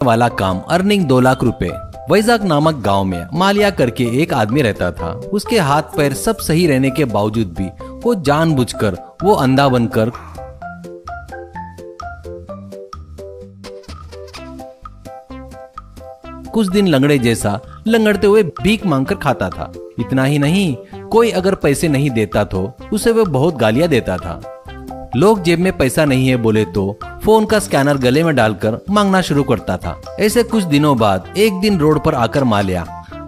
वाला काम अर्निंग 2 लाख रुपए। वैजाग नामक गांव में मालिया करके एक आदमी रहता था। उसके हाथ पैर सब सही रहने के बावजूद भी वो जानबूझकर वो अंधा बनकर कुछ दिन लंगड़े जैसा लंगड़ते हुए भीख मांगकर खाता था। इतना ही नहीं, कोई अगर पैसे नहीं देता तो उसे वो बहुत गालियां देता था। लोग जेब में पैसा नहीं है बोले तो फोन का स्कैनर गले में डालकर मांगना शुरू करता था। ऐसे कुछ दिनों बाद एक दिन रोड पर आकर मालिया,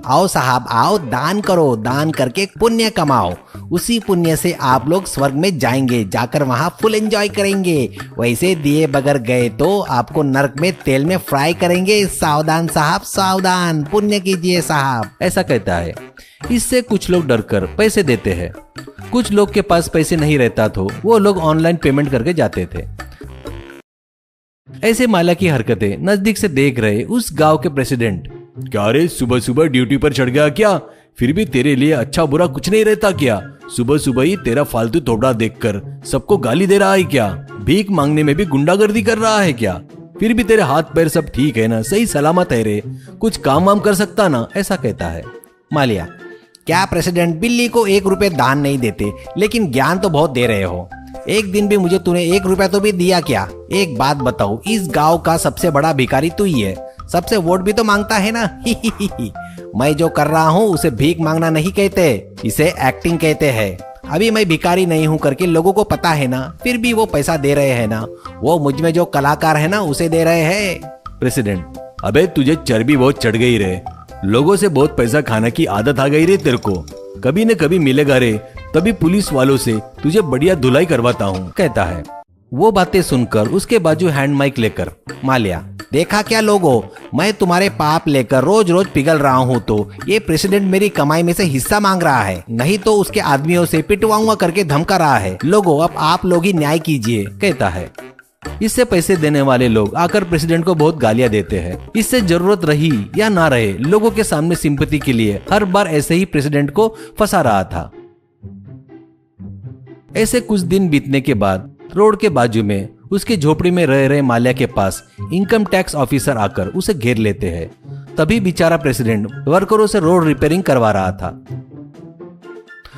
आओ साहब आओ, दान करो, दान करके पुण्य कमाओ, उसी पुण्य से आप लोग स्वर्ग में जाएंगे, जाकर वहाँ फुल एंजॉय करेंगे। वैसे दिए बगैर गए तो आपको नरक में तेल में फ्राई करेंगे। सावधान साहब सावधान, पुण्य कीजिए साहब, ऐसा कहता है। इससे कुछ लोग डरकर पैसे देते हैं। कुछ लोग के पास पैसे नहीं रहता तो वो लोग ऑनलाइन पेमेंट करके जाते थे। ऐसे मालिया की हरकतें नजदीक से देख रहे उस गांव के प्रेसिडेंट, क्या रे, सुबह सुबह ड्यूटी पर चढ़ गया क्या? फिर भी तेरे लिए अच्छा बुरा कुछ नहीं रहता क्या? सुबह सुबह ही तेरा फालतू थोबड़ा देखकर सबको गाली दे रहा है क्या? भीख मांगने में भी गुंडागर्दी कर रहा है क्या? फिर भी तेरे हाथ पैर सब ठीक है ना, सही सलामत है रे, कुछ काम वाम कर सकता ना, ऐसा कहता है। मालिया, क्या प्रेसिडेंट बिल्ली को 1 रुपए दान नहीं देते, लेकिन ज्ञान तो बहुत दे रहे हो। एक दिन भी मुझे तूने 1 रुपया तो भी दिया क्या? एक बात बताओ, इस गांव का सबसे बड़ा भिखारी तू ही है, सबसे वोट भी तो मांगता है ना। मैं जो कर रहा हूँ उसे भीख मांगना नहीं कहते, इसे एक्टिंग कहते हैं। अभी मैं भिखारी नहीं हूँ करके लोगों को पता है ना, फिर भी वो पैसा दे रहे हैं ना। वो मुझ में जो कलाकार है ना उसे दे रहे हैं। प्रेसिडेंट, अबे तुझे चर्बी बहुत चढ़ गई रे, लोगों से बहुत पैसा खाने की आदत आ गई रे तेरे को। कभी न कभी मिलेगा रे, तभी पुलिस वालों से तुझे बढ़िया धुलाई करवाता हूँ, कहता है। वो बातें सुनकर उसके बाजू हैंड माइक लेकर, मालिया, देखा क्या लोगों, मैं तुम्हारे पाप लेकर रोज रोज पिघल रहा हूँ तो ये प्रेसिडेंट मेरी कमाई में से हिस्सा मांग रहा है, नहीं तो उसके आदमियों से पिटवाऊंगा करके धमका रहा है। लोगों, अब आप लोग ही न्याय कीजिए, कहता है। इससे पैसे देने वाले लोग आकर प्रेसिडेंट को बहुत गालियां देते हैं। इससे जरूरत रही या ना रहे, लोगों के सामने सिंपैथी के लिए हर बार ऐसे ही प्रेसिडेंट को फंसा रहा था। ऐसे कुछ दिन बीतने के बाद रोड के बाजू में उसकी झोपड़ी में रह रहे मालिया के पास इनकम टैक्स ऑफिसर आकर उसे घेर लेते हैं। तभी बेचारा प्रेसिडेंट वर्करों से रोड रिपेयरिंग करवा रहा था।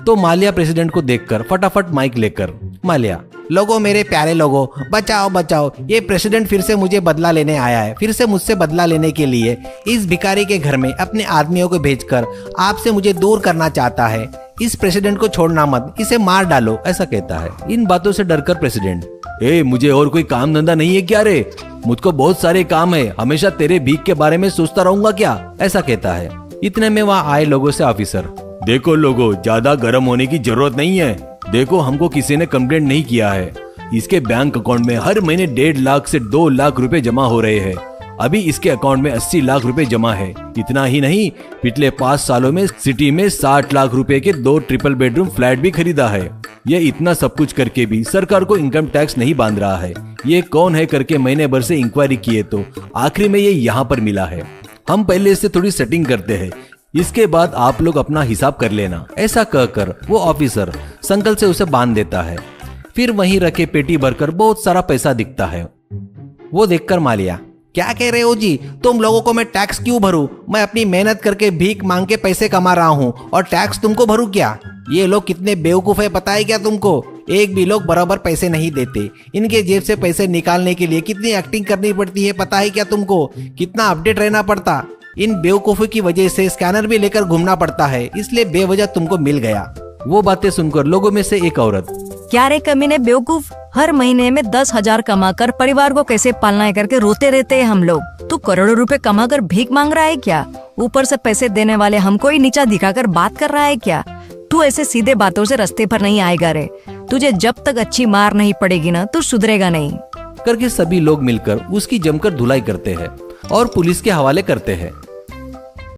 तो मालिया प्रेसिडेंट को देखकर फटाफट माइक लेकर, मालिया, लोगों, मेरे प्यारे लोगों, बचाओ बचाओ, ये प्रेसिडेंट फिर से मुझे बदला लेने आया है। फिर से मुझसे बदला लेने के लिए इस भिखारी के घर में अपने आदमियों को भेजकर आपसे मुझे दूर करना चाहता है। इस प्रेसिडेंट को छोड़ना मत, इसे मार डालो, ऐसा कहता है। इन बातों से डरकर प्रेसिडेंट, मुझे और कोई काम धंधा नहीं है क्या रे? मुझको बहुत सारे काम है, हमेशा तेरे भीख के बारे में सोचता रहूंगा क्या? ऐसा कहता है। इतने में वहाँ आए लोगों से ऑफिसर, देखो लोगों, ज्यादा गर्म होने की जरूरत नहीं है। देखो, हमको किसी ने कंप्लेंट नहीं किया है। इसके बैंक अकाउंट में हर महीने 1.5 लाख से 2 लाख रुपए जमा हो रहे हैं। अभी इसके अकाउंट में 80 लाख रुपए जमा है। इतना ही नहीं, पिछले 5 सालों में सिटी में 60 लाख रुपए के 2 ट्रिपल बेडरूम फ्लैट भी खरीदा है। ये इतना सब कुछ करके भी सरकार को इनकम टैक्स नहीं बांध रहा है। ये कौन है करके महीने भर से इंक्वायरी किए तो आखिरी में ये यहाँ पर मिला है। हम पहले इससे थोड़ी सेटिंग करते हैं, इसके बाद आप लोग अपना हिसाब कर लेना। ऐसा कहकर वो ऑफिसर संकल से उसे बांध देता है। फिर वहीं रखे पेटी भरकर बहुत सारा पैसा दिखता है। वो देखकर मालिया, क्या कह रहे हो जी, तुम लोगों को मैं टैक्स क्यों भरूं? मैं अपनी मेहनत करके भीख मांग के पैसे कमा रहा हूं और टैक्स तुमको भरूं क्या? ये लोग कितने बेवकूफ है पता है क्या तुमको? एक भी लोग बराबर पैसे नहीं देते। इनके जेब से पैसे निकालने के लिए कितनी एक्टिंग करनी पड़ती है पता है क्या तुमको? कितना अपडेट रहना पड़ता। इन बेवकूफों की वजह से स्कैनर भी लेकर घूमना पड़ता है, इसलिए बेवजह तुमको मिल गया। वो बातें सुनकर लोगों में से एक औरत, क्या रे कमीने बेवकूफ, हर महीने में 10,000 कमाकर परिवार को कैसे पालना है करके रोते रहते हैं हम लोग। तू करोड़ों रुपए कमाकर भीख मांग रहा है क्या? ऊपर से पैसे देने वाले हमको ही नीचा दिखाकर बात कर रहा है क्या? तू ऐसे सीधे बातों से रास्ते पर नहीं आएगा रे। तुझे जब तक अच्छी मार नहीं पड़ेगी ना, तू सुधरेगा नहीं, करके सभी लोग मिलकर उसकी जमकर धुलाई करते हैं और पुलिस के हवाले करते हैं।